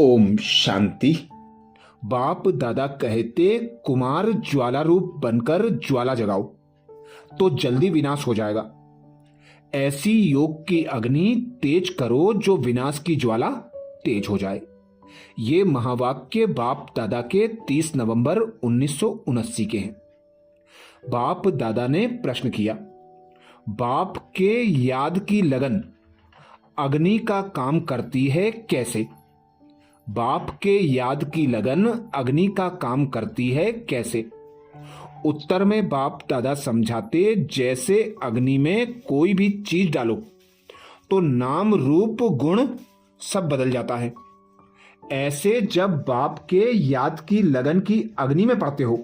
ओम शांति। बाप दादा कहते कुमार ज्वाला रूप बनकर ज्वाला जगाओ तो जल्दी विनाश हो जाएगा। ऐसी योग की अग्नि तेज करो जो विनाश की ज्वाला तेज हो जाए। ये महावाक्य बाप दादा के 30 नवंबर 1979 के हैं। बाप दादा ने प्रश्न किया, बाप के याद की लगन अग्नि का काम करती है कैसे? बाप के याद की लगन अग्नि का काम करती है कैसे? उत्तर में बाप दादा समझाते, जैसे अग्नि में कोई भी चीज डालो तो नाम रूप गुण सब बदल जाता है। ऐसे जब बाप के याद की लगन की अग्नि में पड़ते हो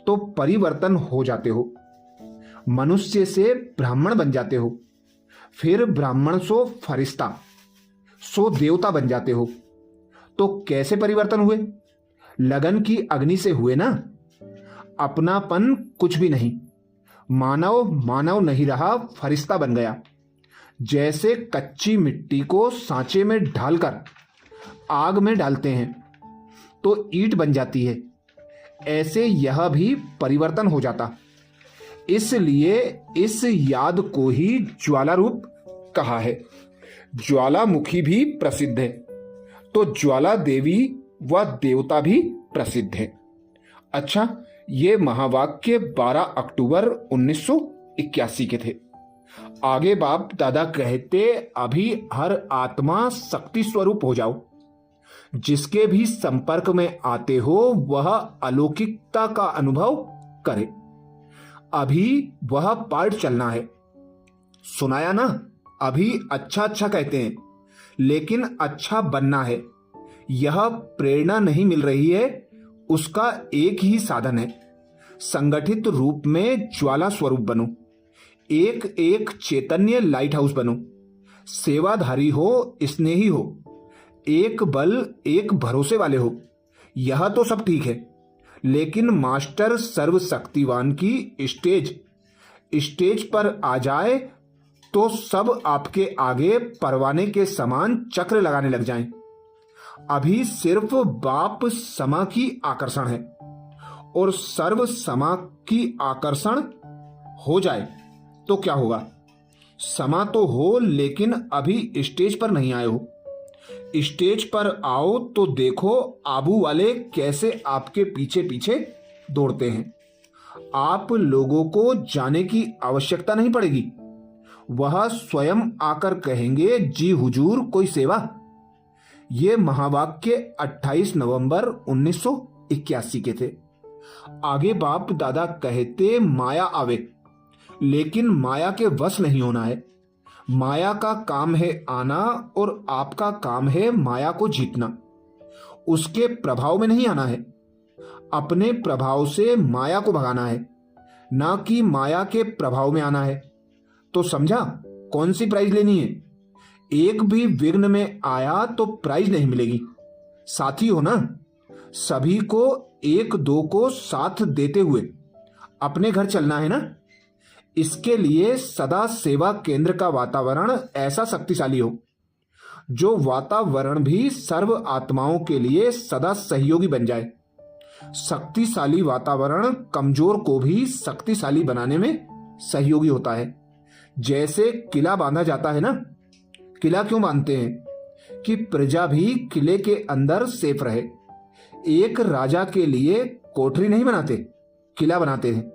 तो परिवर्तन हो जाते हो। मनुष्य से ब्राह्मण बन जाते हो, फिर ब्राह्मण सो फरिश्ता सो देवता बन जाते हो। तो कैसे परिवर्तन हुए? लगन की अग्नि से हुए ना। अपनापन कुछ भी नहीं, मानव नहीं रहा, फरिश्ता बन गया। जैसे कच्ची मिट्टी को सांचे में ढालकर आग में डालते हैं तो ईंट बन जाती है, ऐसे यह भी परिवर्तन हो जाता। इसलिए इस याद को ही ज्वाला रूप कहा है। ज्वालामुखी भी प्रसिद्ध है तो ज्वाला देवी व देवता भी प्रसिद्ध है। अच्छा, ये महावाक्य 12 अक्टूबर 1981 के थे। आगे बाप दादा कहते, अभी हर आत्मा शक्ति स्वरूप हो जाओ। जिसके भी संपर्क में आते हो वह अलौकिकता का अनुभव करे। अभी वह पार्ट चलना है। सुनाया ना? अभी अच्छा कहते हैं, लेकिन अच्छा बनना है। यह प्रेरणा नहीं मिल रही है, उसका एक ही साधन है। संगठित रूप में ज्वाला स्वरूप बनो, एक एक चैतन्य लाइट हाउस बनो। सेवाधारी हो, स्नेही हो, एक बल एक भरोसे वाले हो। यह तो सब ठीक है, लेकिन मास्टर सर्वशक्तिवान की स्टेज पर आ जाए तो सब आपके आगे परवाने के समान चक्र लगाने लग जाएं। अभी सिर्फ बाप समा की आकर्षण है, और सर्व समा की आकर्षण हो जाए तो क्या होगा? समा तो हो, लेकिन अभी स्टेज पर नहीं आए हो। स्टेज पर आओ तो देखो आबू वाले कैसे आपके पीछे पीछे दौड़ते हैं। आप लोगों को जाने की आवश्यकता नहीं पड़ेगी, वह स्वयं आकर कहेंगे, जी हुजूर कोई सेवा। ये महावाक्य 28 नवंबर 1981 के थे। आगे बाप दादा कहते, माया आवे लेकिन माया के वश नहीं होना है। माया का काम है आना, और आपका काम है माया को जीतना। उसके प्रभाव में नहीं आना है, अपने प्रभाव से माया को भगाना है, ना कि माया के प्रभाव में आना है। तो समझा कौन सी प्राइज लेनी है? एक भी विघ्न में आया तो प्राइज नहीं मिलेगी। साथी हो ना, सभी को एक दो को साथ देते हुए अपने घर चलना है ना। इसके लिए सदा सेवा केंद्र का वातावरण ऐसा शक्तिशाली हो, जो वातावरण भी सर्व आत्माओं के लिए सदा सहयोगी बन जाए। शक्तिशाली वातावरण कमजोर को भी शक्तिशाली बनाने में सहयोगी होता है। जैसे किला बांधा जाता है ना। किला क्यों बांधते हैं? कि प्रजा भी किले के अंदर सेफ रहे। एक राजा के लिए कोठरी नहीं बनाते, किला बनाते हैं।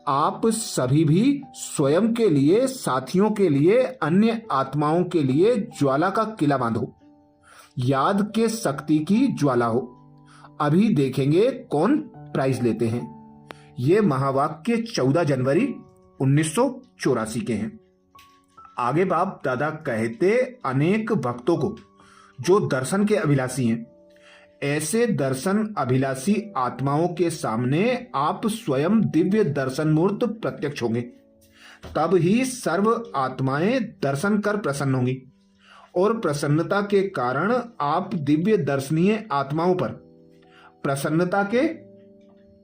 आप सभी भी स्वयं के लिए, साथियों के लिए, अन्य आत्माओं के लिए ज्वाला का किला बांधो। याद के शक्ति की ज्वाला हो। अभी देखेंगे कौन प्राइज लेते हैं। ये महावाक्य 14 जनवरी 1984 के हैं। आगे बाप दादा कहते, अनेक भक्तों को जो दर्शन के अभिलाषी हैं, ऐसे दर्शन अभिलाषी आत्माओं के सामने आप स्वयं दिव्य दर्शन मूर्त प्रत्यक्ष होंगे। तब ही सर्व आत्माएं दर्शन कर प्रसन्न होंगी, और प्रसन्नता के कारण आप दिव्य दर्शनीय आत्माओं पर प्रसन्नता के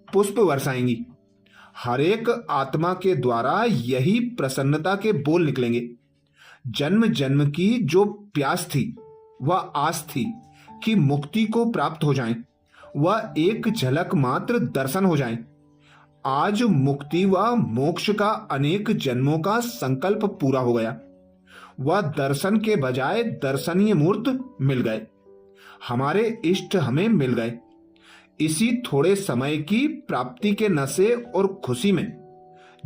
पुष्प बरसाएंगी। हर एक आत्मा के द्वारा यही प्रसन्नता के बोल निकलेंगे। जन्म जन्म की जो प्यास थी व आस थी, कि मुक्ति को प्राप्त हो जाएं, वह एक झलक मात्र दर्शन हो जाएं। आज मुक्ति व मोक्ष का अनेक जन्मों का संकल्प पूरा हो गया। वह दर्शन के बजाय दर्शनीय मूर्त मिल गए। हमारे इष्ट हमें मिल गए। इसी थोड़े समय की प्राप्ति के नशे और खुशी में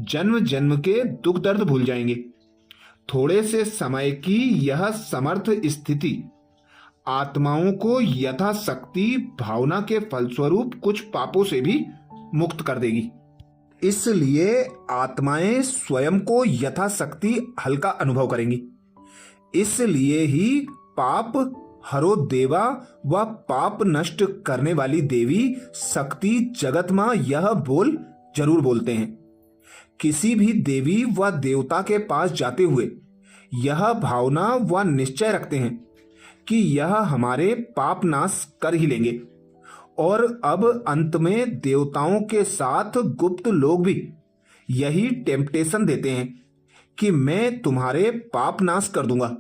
जन्म जन्म के दुख दर्द भूल जाएंगे। थोड़े से समय की यह समर्थ स्थिति आत्माओं को यथाशक्ति भावना के फलस्वरूप कुछ पापों से भी मुक्त कर देगी। इसलिए आत्माएं स्वयं को यथाशक्ति हल्का अनुभव करेंगी। इसलिए ही पाप हरो देवा व पाप नष्ट करने वाली देवी शक्ति जगत मां यह बोल जरूर बोलते हैं। किसी भी देवी व देवता के पास जाते हुए यह भावना व निश्चय रखते हैं कि यह हमारे पाप नाश कर ही लेंगे। और अब अंत में देवताओं के साथ गुप्त लोग भी यही टेम्पटेशन देते हैं कि मैं तुम्हारे पाप नाश कर दूंगा।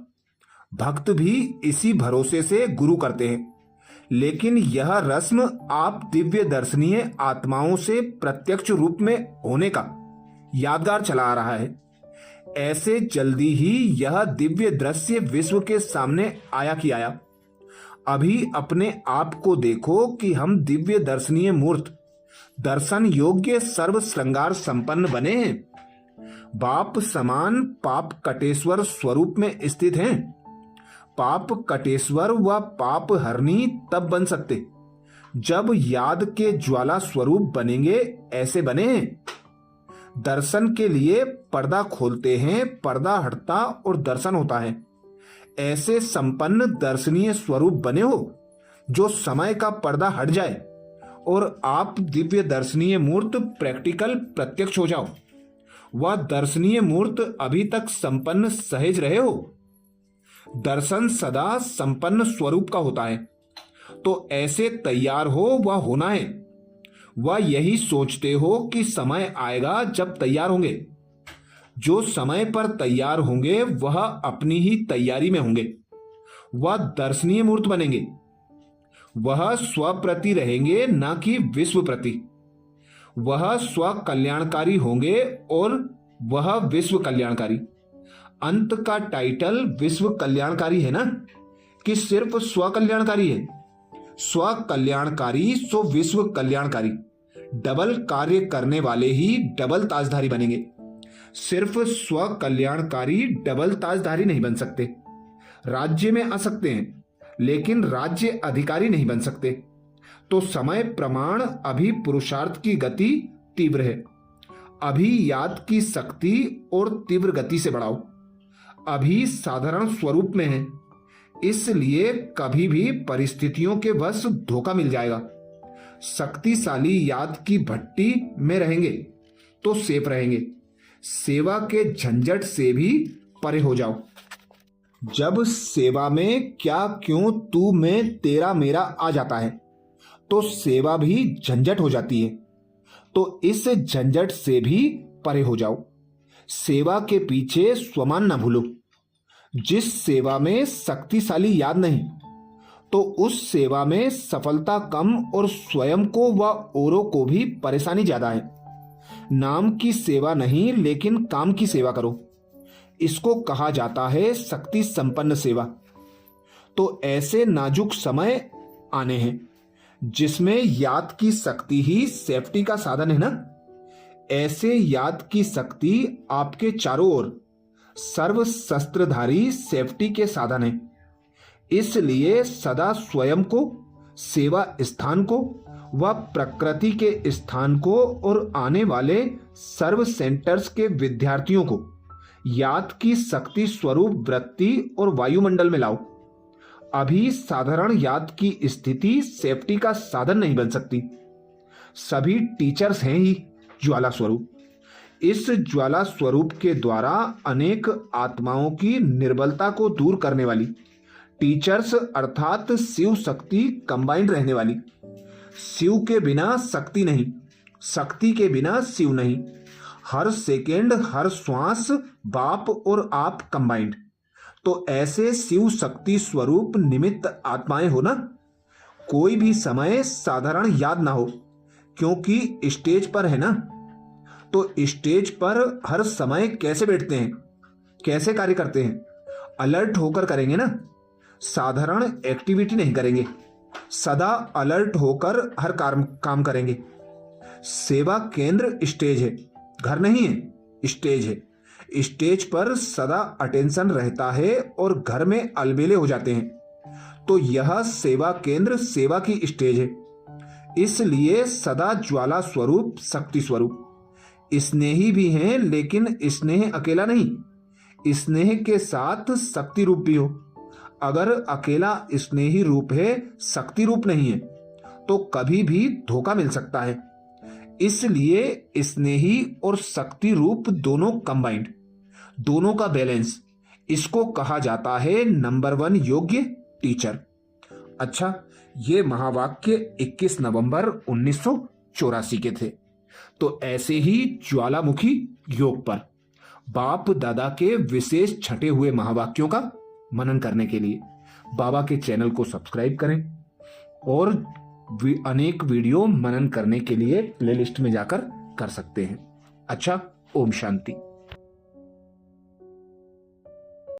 भक्त भी इसी भरोसे से गुरु करते हैं। लेकिन यह रस्म आप दिव्य दर्शनीय आत्माओं से प्रत्यक्ष रूप में होने का यादगार चला आ रहा है। ऐसे जल्दी ही यह दिव्य दृश्य विश्व के सामने आया कि आया। अभी अपने आप को देखो कि हम दिव्य दर्शनीय मूर्त दर्शन योग्य सर्व श्रृंगार संपन्न बने हैं। बाप समान पाप कटेश्वर स्वरूप में स्थित हैं। पाप कटेश्वर व पाप हरणी तब बन सकते जब याद के ज्वाला स्वरूप बनेंगे। ऐसे बने हैं। दर्शन के लिए पर्दा खोलते हैं, पर्दा हटता और दर्शन होता है। ऐसे संपन्न दर्शनीय स्वरूप बने हो जो समय का पर्दा हट जाए और आप दिव्य दर्शनीय मूर्त प्रैक्टिकल प्रत्यक्ष हो जाओ। वह दर्शनीय मूर्त अभी तक संपन्न सहज रहे हो। दर्शन सदा संपन्न स्वरूप का होता है। तो ऐसे तैयार हो वह होना है। वह यही सोचते हो कि समय आएगा जब तैयार होंगे। जो समय पर तैयार होंगे वह अपनी ही तैयारी में होंगे। वह दर्शनीय मूर्त बनेंगे। वह स्वप्रति रहेंगे न कि विश्व प्रति। वह स्व कल्याणकारी होंगे और वह विश्व कल्याणकारी। अंत का टाइटल विश्व कल्याणकारी है ना, कि सिर्फ स्व कल्याणकारी है? स्व कल्याणकारी सो विश्व कल्याणकारी। डबल कार्य करने वाले ही डबल ताजधारी बनेंगे। सिर्फ स्व कल्याणकारी डबल ताजधारी नहीं बन सकते। राज्य में आ सकते हैं लेकिन राज्य अधिकारी नहीं बन सकते। तो समय प्रमाण अभी पुरुषार्थ की गति तीव्र है। अभी याद की शक्ति और तीव्र गति से बढ़ाओ। अभी साधारण स्वरूप में है। इसलिए कभी भी परिस्थितियों के वश धोखा मिल जाएगा। शक्तिशाली याद की भट्टी में रहेंगे तो सेफ रहेंगे। सेवा के झंझट से भी परे हो जाओ। जब सेवा में क्या क्यों तू में तेरा मेरा आ जाता है तो सेवा भी झंझट हो जाती है। तो इस झंझट से भी परे हो जाओ। सेवा के पीछे स्वमान न भूलो। जिस सेवा में शक्तिशाली याद नहीं तो उस सेवा में सफलता कम और स्वयं को व औरों को भी परेशानी ज्यादा है। नाम की सेवा नहीं लेकिन काम की सेवा करो। इसको कहा जाता है शक्ति संपन्न सेवा। तो ऐसे नाजुक समय आने हैं जिसमें याद की शक्ति ही सेफ्टी का साधन है ना। ऐसे याद की शक्ति आपके चारों ओर सर्व शस्त्रधारी सेफ्टी के साधन है। इसलिए सदा स्वयं को, सेवा स्थान को व प्रकृति के स्थान को और आने वाले सर्व सेंटर्स के विद्यार्थियों को याद की शक्ति स्वरूप वृत्ति और वायुमंडल में लाओ। अभी साधारण याद की स्थिति सेफ्टी का साधन नहीं बन सकती। सभी टीचर्स हैं ही ज्वाला स्वरूप। इस ज्वाला स्वरूप के द्वारा अनेक आत्माओं की निर्बलता को दूर करने वाली टीचर्स अर्थात शिव शक्ति कंबाइंड रहने वाली। शिव के बिना शक्ति नहीं, शक्ति के बिना शिव नहीं। हर सेकेंड हर श्वास बाप और आप कंबाइंड। तो ऐसे शिव शक्ति स्वरूप निमित्त आत्माएं हो ना, कोई भी समय साधारण याद ना हो, क्योंकि स्टेज पर है ना, तो स्टेज पर हर समय कैसे बैठते हैं, कैसे कार्य करते हैं, अलर्ट होकर करेंगे ना, साधारण एक्टिविटी नहीं करेंगे, सदा अलर्ट होकर हर काम करेंगे। सेवा केंद्र स्टेज है, घर नहीं है, स्टेज है। स्टेज पर सदा अटेंशन रहता है और घर में अलबेले हो जाते हैं, तो यह सेवा केंद्र सेवा की स्टेज है। इसलिए सदा ज्वाला स्वरूप, शक्ति स्वरूप। स्नेही भी हैं, लेकिन स्नेह अकेला नहीं, स्नेह के साथ शक्ति रूप भी हो। अगर अकेला स्नेही रूप है, शक्ति रूप नहीं है, तो कभी भी धोखा मिल सकता है। इसलिए स्नेही और शक्ति रूप दोनों कंबाइंड, दोनों का बैलेंस, इसको कहा जाता है नंबर 1 योग्य टीचर। अच्छा, ये महावाक्य 21 नवंबर 1984 के थे। तो ऐसे ही ज्वालामुखी योग पर बाप दादा के विशेष छटे हुए महावाक्यों का मनन करने के लिए बाबा के चैनल को सब्सक्राइब करें और अनेक वीडियो मनन करने के लिए प्लेलिस्ट में जाकर कर सकते हैं। अच्छा, ओम शांति।